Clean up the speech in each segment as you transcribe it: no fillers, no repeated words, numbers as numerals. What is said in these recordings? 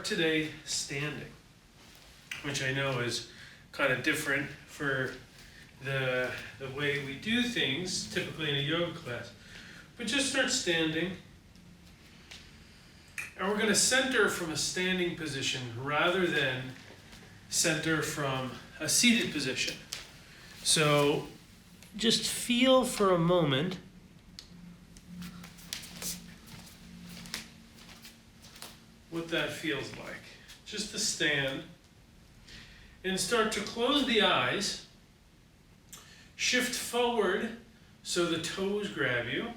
start today standing, which I know is kind of different for the way we do things typically in a yoga class. But just start standing. And we're going to center from a standing position rather than center from a seated position. So just feel for a moment what that feels like. Just to stand and start to close the eyes, shift forward so the toes grab you,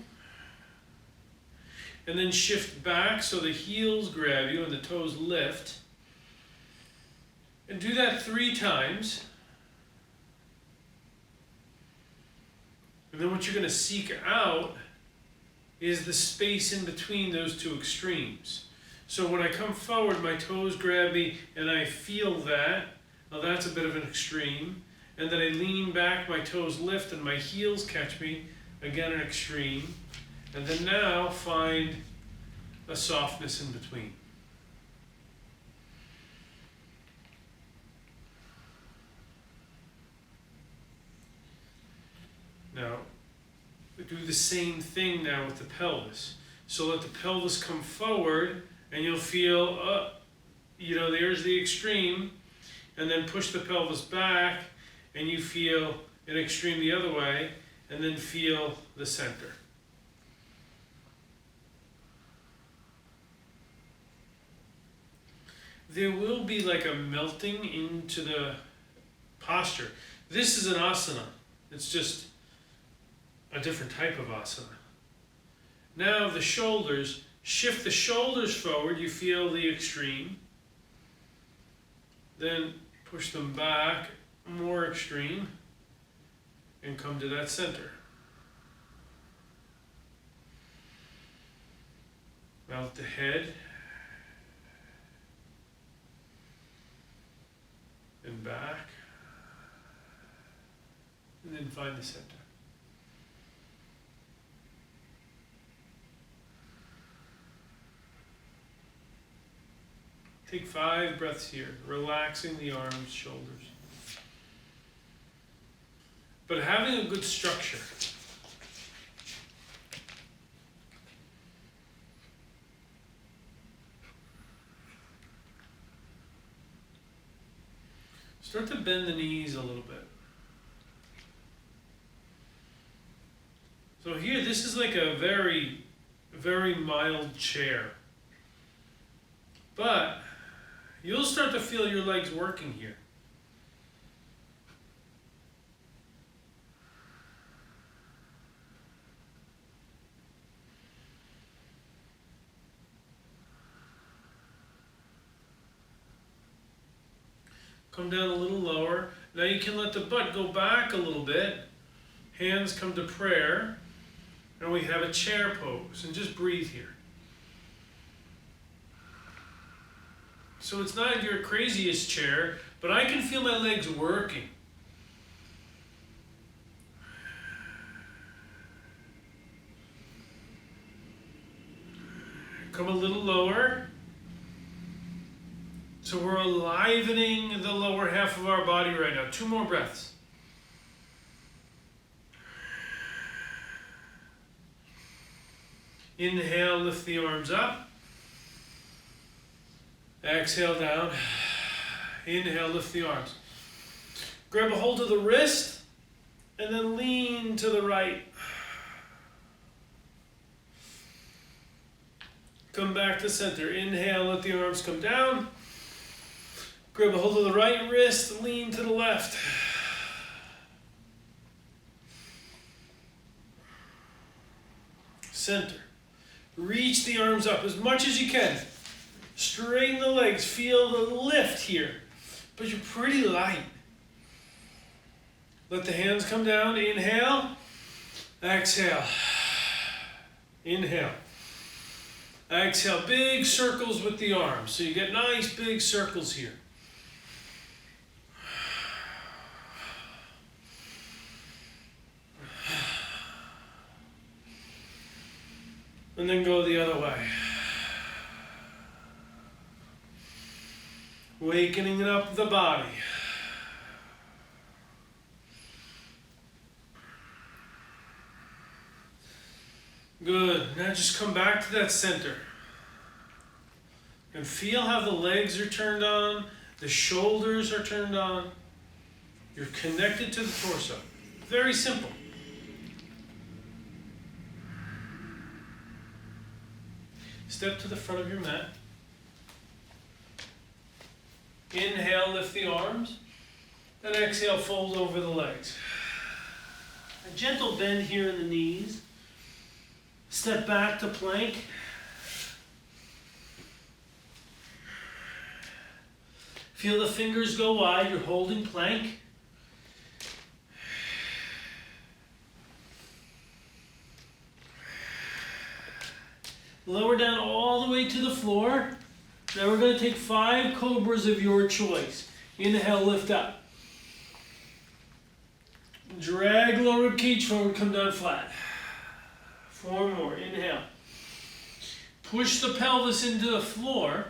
and then shift back so the heels grab you and the toes lift. And do that 3 times. And then what you're going to seek out is the space in between those 2 extremes. So when I come forward, my toes grab me and I feel that. Now that's a bit of an extreme. And then I lean back, my toes lift and my heels catch me. Again, an extreme. And then now find a softness in between. Now, do the same thing now with the pelvis. So let the pelvis come forward and you'll feel, there's the extreme. And then push the pelvis back and you feel an extreme the other way. And then feel the center. There will be like a melting into the posture. This is an asana. It's just a different type of asana. Now the shoulders, shift the shoulders forward, you feel the extreme. Then push them back, more extreme, and come to that center. Melt the head. And back. And then find the center. Take 5 breaths here, relaxing the arms, shoulders. But having a good structure. Start to bend the knees a little bit. So here, this is like a very, very mild chair. But you'll start to feel your legs working here. Come down a little lower. Now you can let the butt go back a little bit. Hands come to prayer. And we have a chair pose. And just breathe here. So it's not your craziest chair, but I can feel my legs working. Come a little lower. So we're enlivening the lower half of our body right now. 2 more breaths. Inhale, lift the arms up. Exhale down. Inhale, lift the arms. Grab a hold of the wrist and then lean to the right. Come back to center. Inhale, let the arms come down. Grab a hold of the right wrist, lean to the left. Center. Reach the arms up as much as you can. Straighten the legs. Feel the lift here. But you're pretty light. Let the hands come down. Inhale. Exhale. Inhale. Exhale. Big circles with the arms. So you get nice big circles here. And then go the other way. Wakening up the body. Good. Now just come back to that center. And feel how the legs are turned on, the shoulders are turned on. You're connected to the torso. Very simple. Step to the front of your mat. Inhale, lift the arms. Then exhale, fold over the legs. A gentle bend here in the knees. Step back to plank. Feel the fingers go wide. You're holding plank. Lower down all the way to the floor. Now we're going to take 5 cobras of your choice. Inhale, lift up. Drag lower rib cage forward, come down flat. 4 more. Inhale. Push the pelvis into the floor.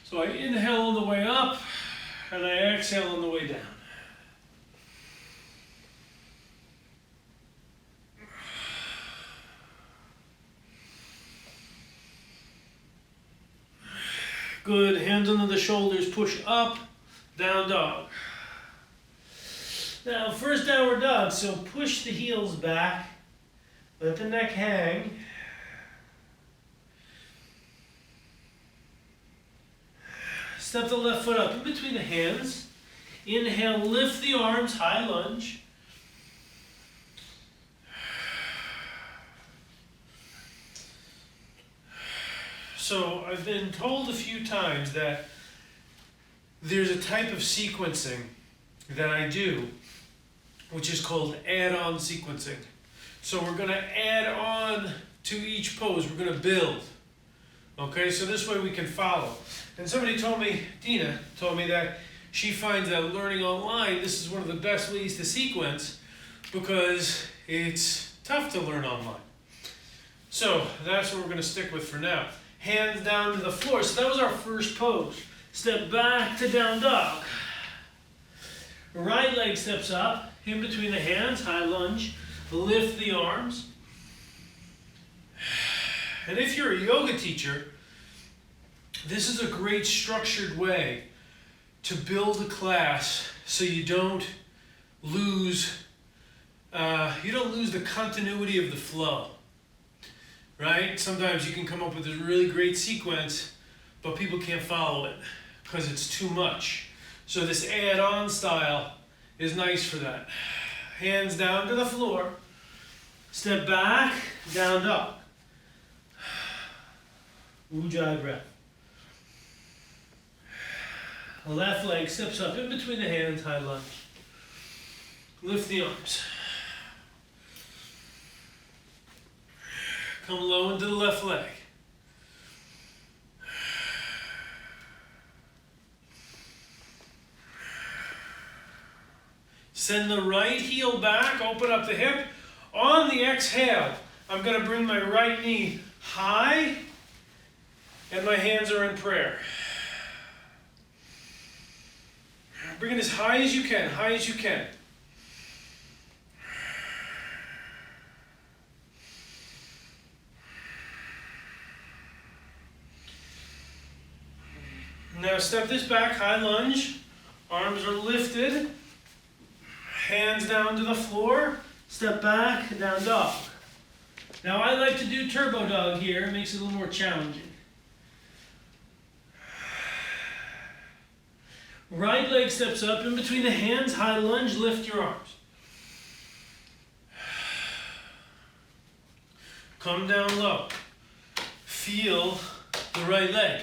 So I inhale on the way up, and I exhale on the way down. Good. Hands under the shoulders, push up, down dog. Now, first downward dog, so push the heels back, let the neck hang. Step the left foot up in between the hands. Inhale, lift the arms, high lunge. So I've been told a few times that there's a type of sequencing that I do, which is called add-on sequencing. So we're going to add on to each pose. We're going to build. Okay, so this way we can follow. And somebody told me, Dina told me that she finds that learning online, this is one of the best ways to sequence because it's tough to learn online. So that's what we're going to stick with for now. Hands down to the floor. So that was our first pose. Step back to down dog. Right leg steps up, in between the hands, high lunge. Lift the arms. And if you're a yoga teacher, this is a great structured way to build a class so you don't lose the continuity of the flow. Right? Sometimes you can come up with a really great sequence, but people can't follow it because it's too much. So this add-on style is nice for that. Hands down to the floor. Step back, down dog. Ujjayi breath. Left leg steps up in between the hands, high lunge. Lift the arms. Come low into the left leg. Send the right heel back, open up the hip. On the exhale, I'm going to bring my right knee high, and my hands are in prayer. Bring it as high as you can, high as you can. Now step this back, high lunge. Arms are lifted. Hands down to the floor. Step back, down dog. Now I like to do turbo dog here. It makes it a little more challenging. Right leg steps up in between the hands, high lunge, lift your arms. Come down low. Feel the right leg.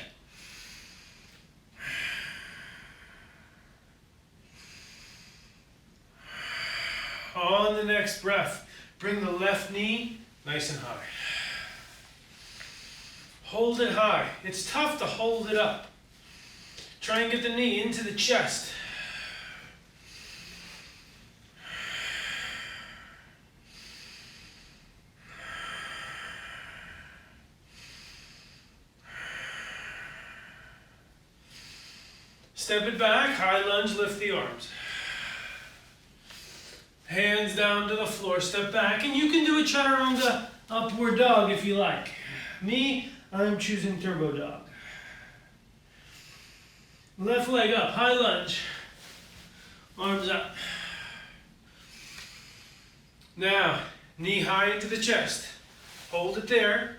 On the next breath, bring the left knee nice and high. Hold it high. It's tough to hold it up. Try and get the knee into the chest. Step it back, high lunge, lift the arms. Hands down to the floor, step back, and you can do a chaturanga upward dog if you like. Me, I'm choosing turbo dog. Left leg up, high lunge, arms up. Now, knee high into the chest. Hold it there.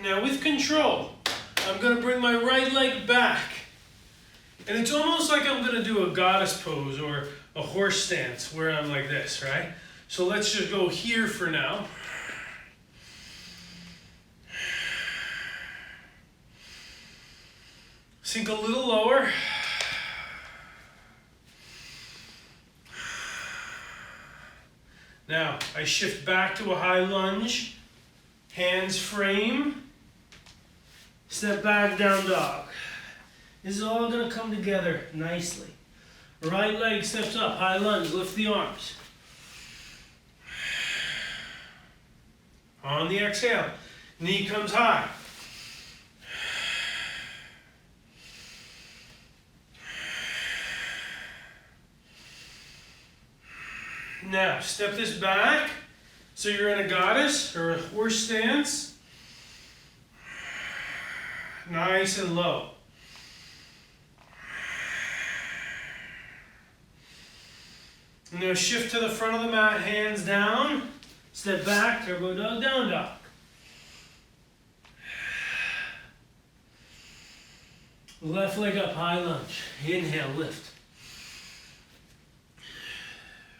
Now with control, I'm going to bring my right leg back. And it's almost like I'm going to do a goddess pose or a horse stance where I'm like this, right? So let's just go here for now. Sink a little lower. Now, I shift back to a high lunge. Hands frame. Step back, down dog. This is all going to come together nicely. Right leg steps up, high lunge, lift the arms. On the exhale, knee comes high. Now, step this back, so you're in a goddess or a horse stance. Nice and low. Now shift to the front of the mat, hands down. Step back, turbo dog, down dog. Left leg up, high lunge. Inhale, lift.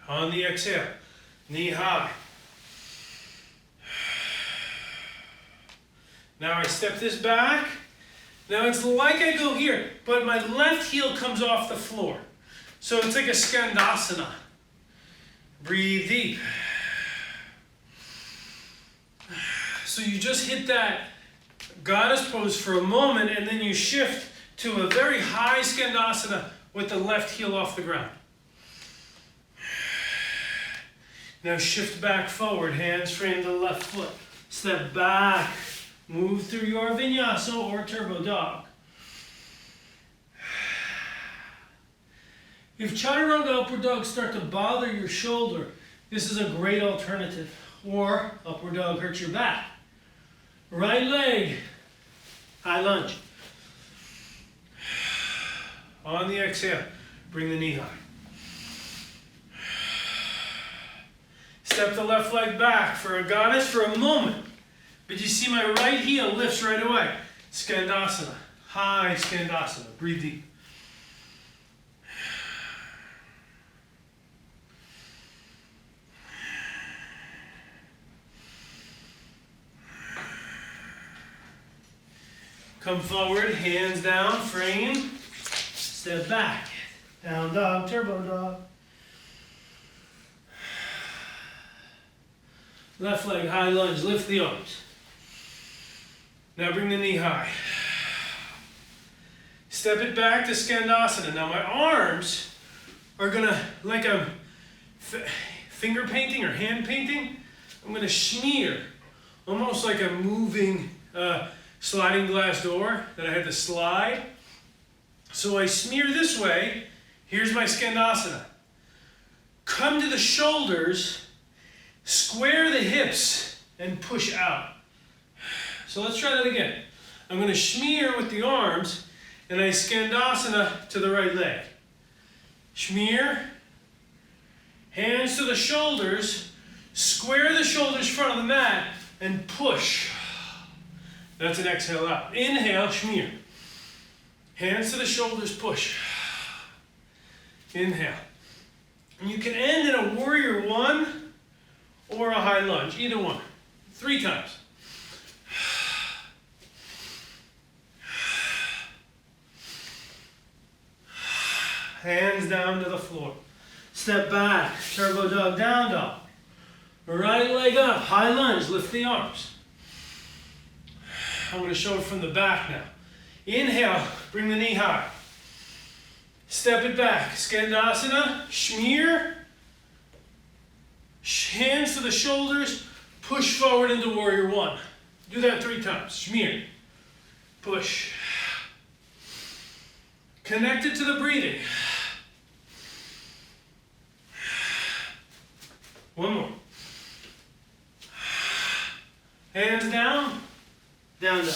On the exhale, knee high. Now I step this back. Now it's like I go here, but my left heel comes off the floor. So it's like a skandasana. Breathe deep. So you just hit that goddess pose for a moment, and then you shift to a very high skandasana with the left heel off the ground. Now shift back forward, hands frame the left foot. Step back, move through your vinyasa or turbo dog. If chaturanga upward dog start to bother your shoulder, this is a great alternative. Or upward dog hurts your back. Right leg, high lunge. On the exhale, bring the knee high. Step the left leg back for a goddess for a moment. But you see my right heel lifts right away. Skandasana, high skandasana. Breathe deep. Come forward, hands down, frame. Step back. Down dog, turbo dog. Left leg, high lunge, lift the arms. Now bring the knee high. Step it back to skandasana. Now my arms are gonna, like I'm finger painting or hand painting, I'm gonna smear, almost like a moving sliding glass door that I had to slide. So I smear this way. Here's my skandasana. Come to the shoulders, square the hips, and push out. So let's try that again. I'm going to smear with the arms, and I skandasana to the right leg. Smear, hands to the shoulders, square the shoulders front of the mat, and push. That's an exhale out. Inhale, smear. Hands to the shoulders, push. Inhale. And you can end in a warrior one or a high lunge, either one. 3 times. Hands down to the floor. Step back, turbo dog, down dog. Right leg up, high lunge, lift the arms. I'm going to show it from the back now. Inhale, bring the knee high. Step it back, skandasana, smear. Hands to the the shoulders, push forward into warrior one. Do that 3 times. Schmear. Push. Connect it to the breathing. One more. Hands down, down, down.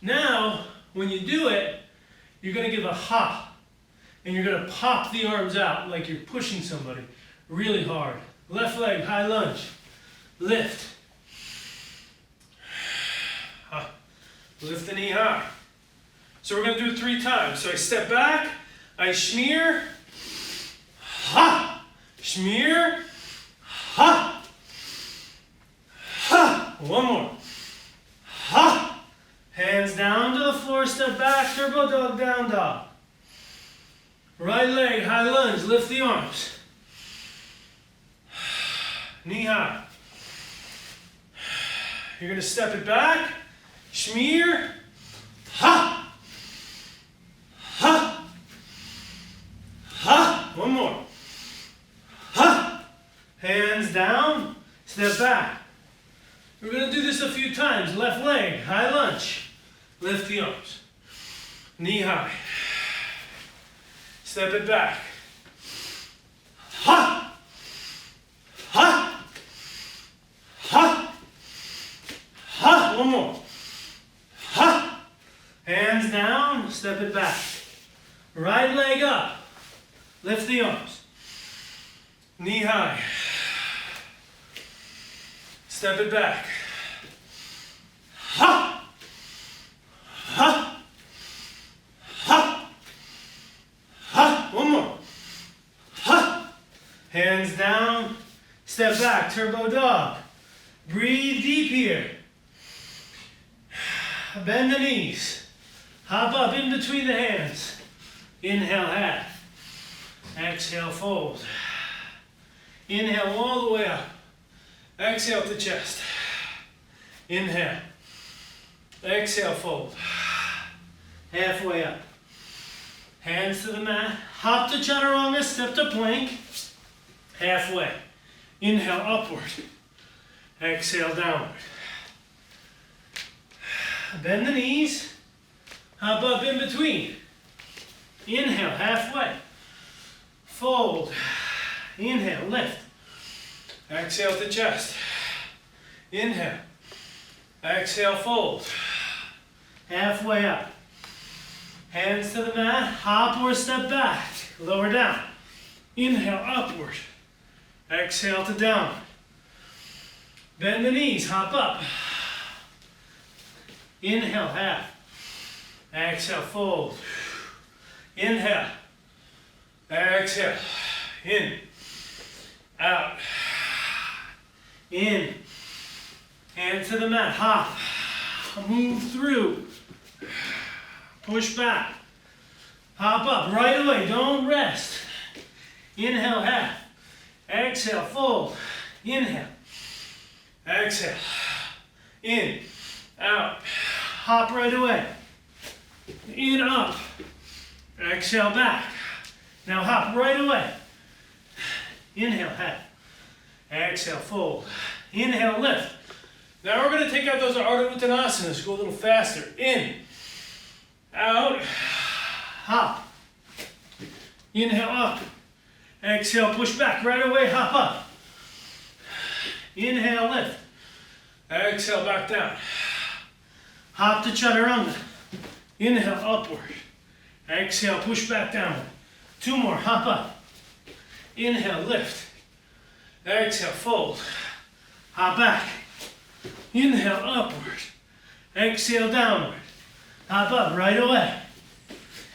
Now, when you do it, you're going to give a hop. And you're going to pop the arms out like you're pushing somebody really hard. Left leg, high lunge. Lift. Lift the knee high. So we're going to do it 3 times. So I step back, I schmear, ha, schmear, ha, ha. One more. Ha. Hands down to the floor, step back, turbo dog, down dog. Right leg, high lunge, lift the arms. Knee high. You're going to step it back, schmear, ha, ha, ha. One more. Ha. Hands down, step back. We're going to do this a few times. Left leg, high lunge, lift the arms. Knee high. Step it back. Ha! Ha! Ha! Ha! One more. Ha! Hands down, step it back. Right leg up. Lift the arms. Knee high. Step it back. Ha! Ha! Ha! Ha! One more. Ha! Hands down. Step back. Turbo dog. Breathe deep here. Bend the knees. Hop up in between the hands. Inhale, half. Exhale, fold. Inhale all the way up. Exhale to chest. Inhale. Exhale, fold. Halfway up. Hands to the mat. Hop to chaturanga, step to plank. Halfway. Inhale, upward. Exhale, downward. Bend the knees. Hop up in between. Inhale, halfway. Fold. Inhale, lift. Exhale to chest. Inhale. Exhale, fold. Halfway up. Hands to the mat. Hop or step back. Lower down. Inhale, upward. Exhale to downward. Bend the knees. Hop up. Inhale, half. Exhale, fold. Inhale. Exhale. In. Out. In. Hand to the mat. Hop. Move through. Push back. Hop up. Right away. Don't rest. Inhale, half. Exhale, fold. Inhale. Exhale. In. Out. Hop right away. In, up. Exhale, back. Now hop right away. Inhale, half. Exhale, fold. Inhale, lift. Now we're going to take out those Ardha Uttanasanas. Go a little faster. In. Out. Hop. Inhale, up. Exhale, push back. Right away, hop up. Inhale, lift. Exhale, back down. Hop to chaturanga. Inhale, upward. Exhale, push back downward. 2 more, hop up. Inhale, lift. Exhale, fold. Hop back. Inhale, upward. Exhale, downward. Hop up right away.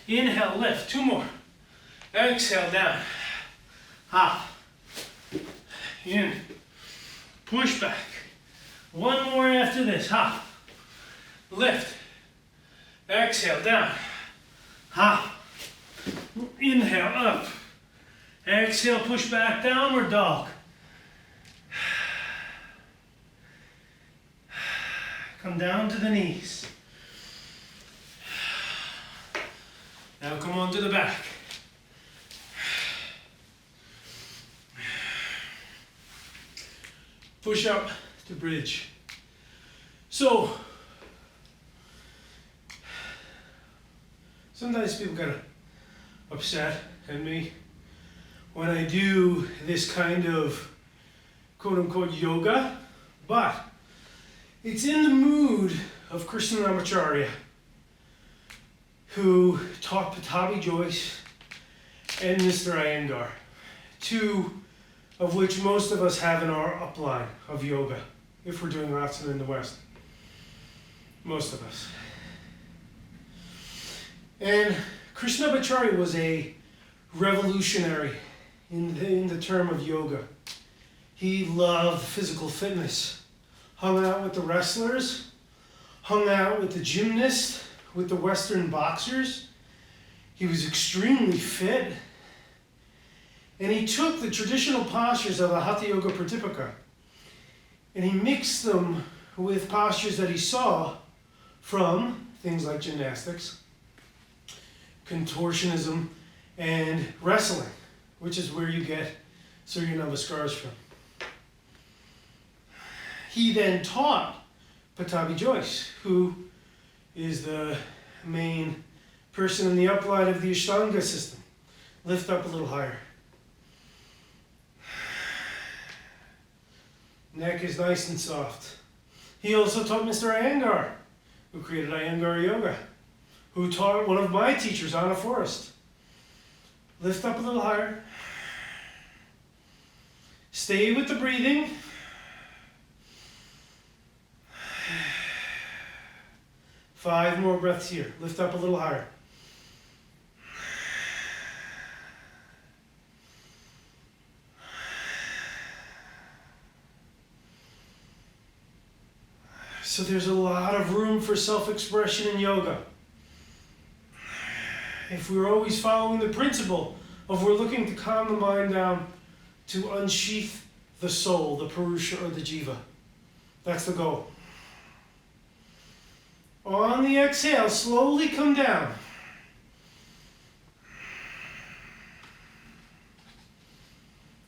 Inhale, lift. 2 more. Exhale, down. Hop. In. Push back. 1 more after this. Hop. Lift. Exhale, down. Hop. Inhale, up. Exhale, push back, downward dog. Come down to the knees. Now come on to the back. push up to bridge. So, sometimes people get upset at me when I do this kind of quote-unquote yoga, but it's in the mood of Krishnamacharya, who taught Pattabhi Jois and Mr. Iyengar, two of which most of us have in our upline of yoga, if we're doing asana in the West. Most of us. And Krishnamacharya was a revolutionary in the term of yoga. He loved physical fitness, hung out with the wrestlers, hung out with the gymnasts, with the Western boxers. He was extremely fit. And he took the traditional postures of the Hatha Yoga Pratipaka and he mixed them with postures that he saw from things like gymnastics, contortionism, and wrestling, which is where you get Surya Namaskars from. He then taught Pattabhi Jois, who is the main person in the upline of the Ashtanga system. Lift up a little higher. Neck is nice and soft. He also taught Mr. Iyengar, who created Iyengar Yoga, who taught one of my teachers, Anna Forrest. Lift up a little higher. Stay with the breathing. Five more breaths here. Lift up a little higher. So there's a lot of room for self-expression in yoga. If we're always following the principle of we're looking to calm the mind down, to unsheath the soul, the Purusha or the Jiva. That's the goal. On the exhale, slowly come down.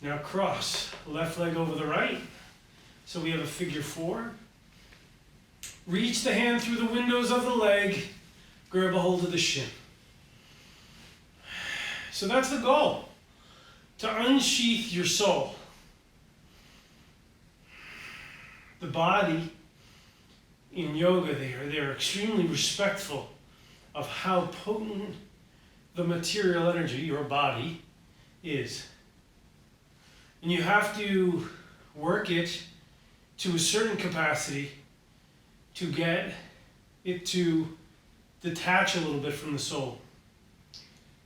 Now cross, left leg over the right. So we have a figure four. Reach the hand through the windows of the leg, grab a hold of the shin. So that's the goal, to unsheath your soul. The body, in yoga, they're extremely respectful of how potent the material energy, your body, is. And you have to work it to a certain capacity to get it to detach a little bit from the soul.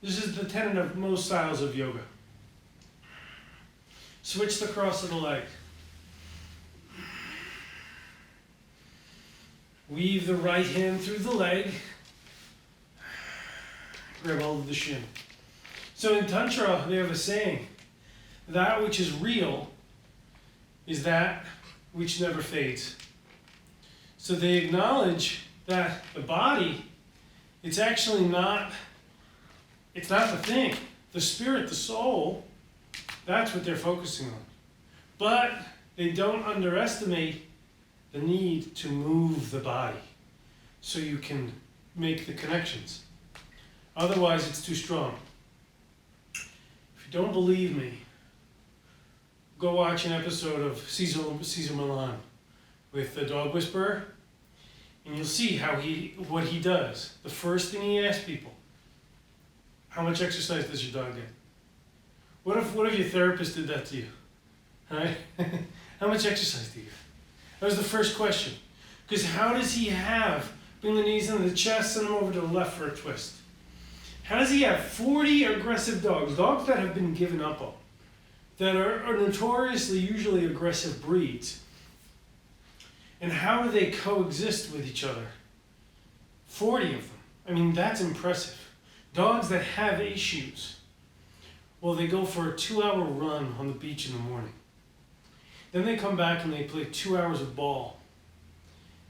This is the tenet of most styles of yoga. Switch the cross of the leg. Weave the right hand through the leg. Grab hold of the shin. So in Tantra, they have a saying, that which is real is that which never fades. So they acknowledge that the body, it's actually not, it's not the thing. The spirit, the soul, that's what they're focusing on. But they don't underestimate the need to move the body so you can make the connections. Otherwise, it's too strong. If you don't believe me, go watch an episode of Caesar Milan with the dog whisperer, and you'll see what he does. The first thing he asks people, how much exercise does your dog get? What if your therapist did that to you? Right? How much exercise do you get? That was the first question. Because how does he bring the knees into the chest, send them over to the left for a twist? How does he have 40 aggressive dogs that have been given up on, that are notoriously usually aggressive breeds? And how do they coexist with each other? 40 of them. I mean, that's impressive. Dogs that have issues, well, they go for a 2-hour run on the beach in the morning. Then they come back and they play 2 hours of ball.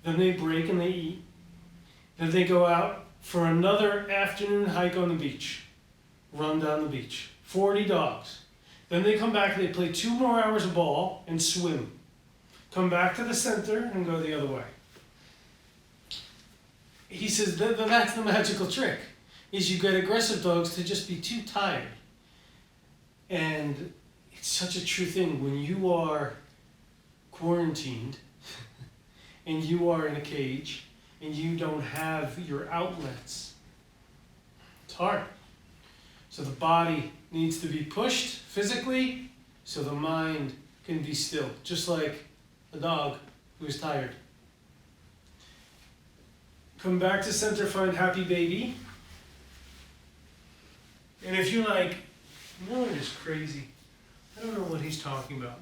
Then they break and they eat. Then they go out for another afternoon hike on the beach. Run down the beach. 40 dogs. Then they come back and they play 2 more hours of ball and swim. Come back to the center and go the other way. He says that's the magical trick, is you get aggressive dogs to just be too tired. And it's such a true thing. When you are quarantined and you are in a cage and you don't have your outlets, it's hard. So the body needs to be pushed physically so the mind can be still, just like a dog who is tired. Come back to center, find happy baby. And if you're like, Milard is crazy, I don't know what he's talking about.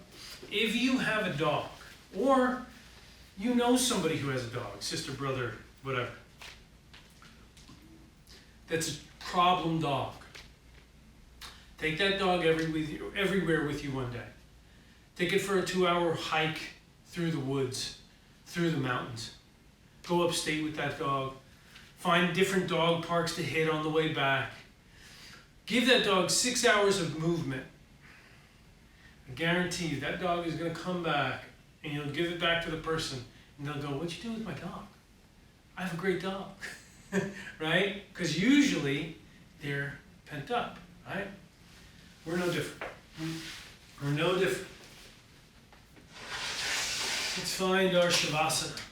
If you have a dog, or you know somebody who has a dog, sister, brother, whatever, that's a problem dog, take that dog everywhere with you one day. Take it for a 2-hour hike through the woods, through the mountains. Go upstate with that dog. Find different dog parks to hit on the way back. Give that dog 6 hours of movement. I guarantee you that dog is going to come back and you'll give it back to the person and they'll go, "What'd you do with my dog? I have a great dog." Right? Because usually they're pent up, right? We're no different. We're no different. Let's find our Shavasana.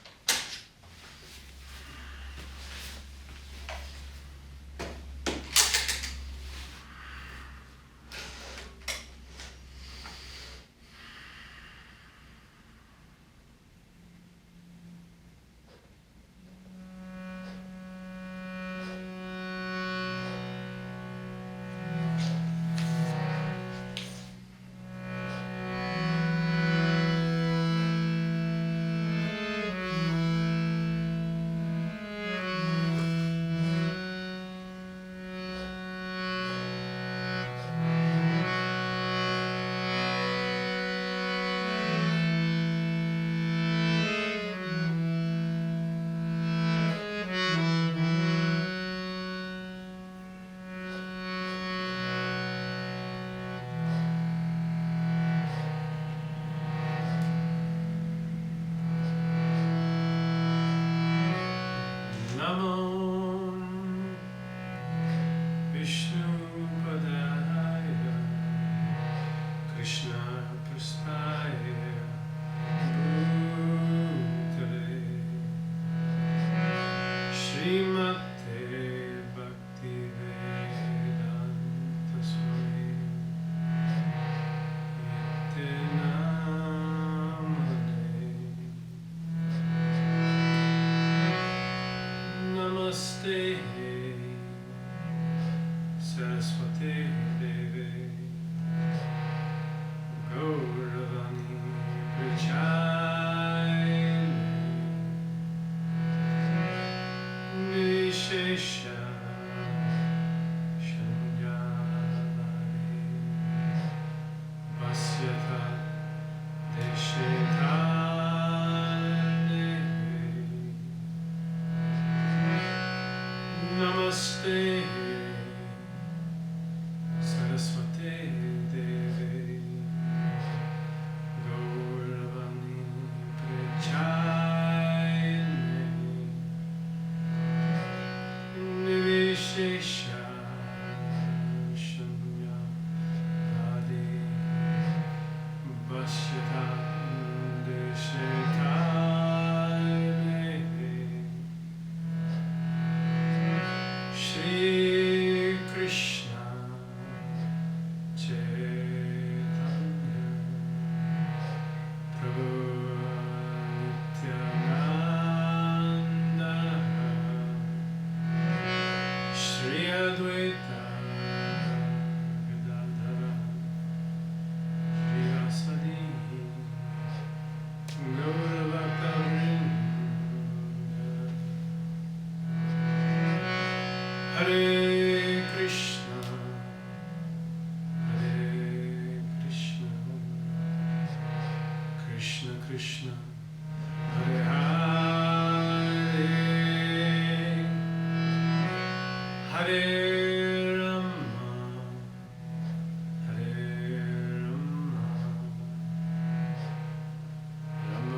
Rama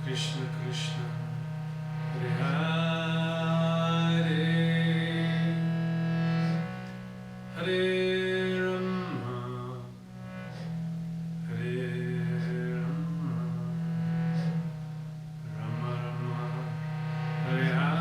Krishna Krishna, Hare Hare, Hare Rama, Hare Rama, Rama Rama, Hare Hare.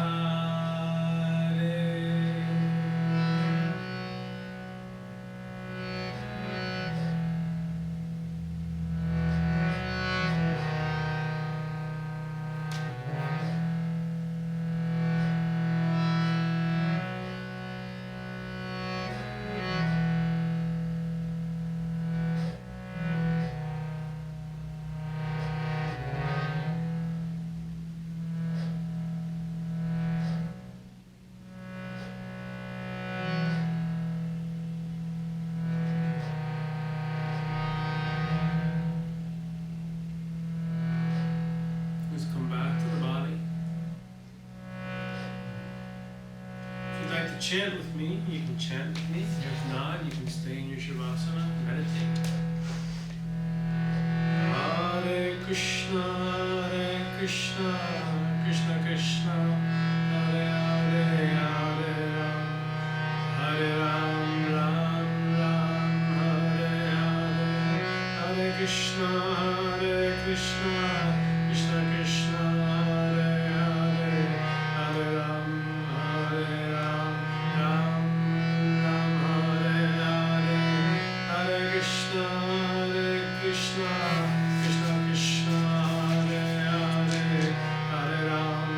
Just come back to the body. If you'd like to chant with me, you can chant with me. If not, you can stay in your Shavasana, meditate. Hare Krishna, Krishna Krishna, Hare Hare, Hare Ram, Hare Ram, Ram Ram, Hare Hare, Hare Krishna, Krishna Krishna, Hare Hare, Hare Ram, Ram Ram, Hare Hare, Hare Krishna, Krishna Krishna, Hare Hare, Hare Ram,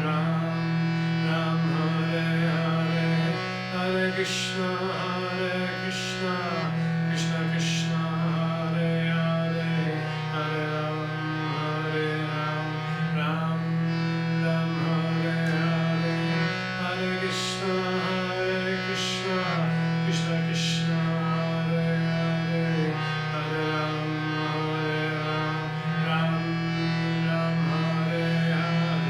Ram Hare Hare, Hare Krishna, Krishna Krishna, Hare Hare, Hare Ram, Ram Hare Hare, Hare Krishna, Krishna Krishna, Hare Hare, Hare Ram, Ram Hare Hare.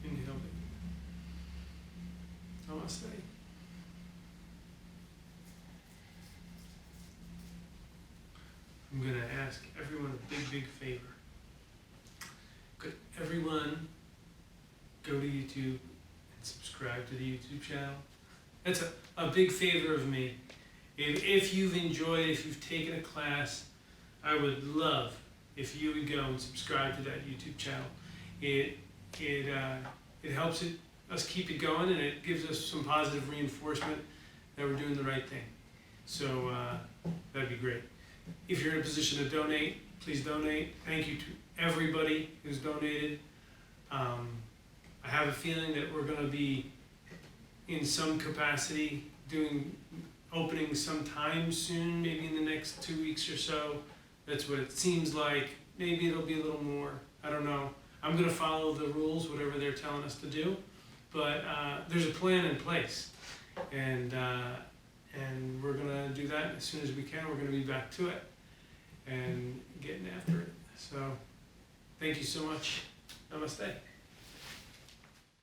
Inhale deep. Namaste. I'm going to ask everyone a big favor. Could everyone go to YouTube and subscribe to the YouTube channel? That's a big favor of me. If you've enjoyed, if you've taken a class, I would love if you would go and subscribe to that YouTube channel. It helps us keep it going, and it gives us some positive reinforcement that we're doing the right thing. So that'd be great. If you're in a position to donate, please donate. Thank you to everybody who's donated. I have a feeling that we're going to be in some capacity opening sometime soon, maybe in the next 2 weeks or so. That's what it seems like. Maybe it'll be a little more. I don't know. I'm going to follow the rules, whatever they're telling us to do. But there's a plan in place, and we're going to do that as soon as we can. We're going to be back to it and getting after it. So thank you so much. Namaste.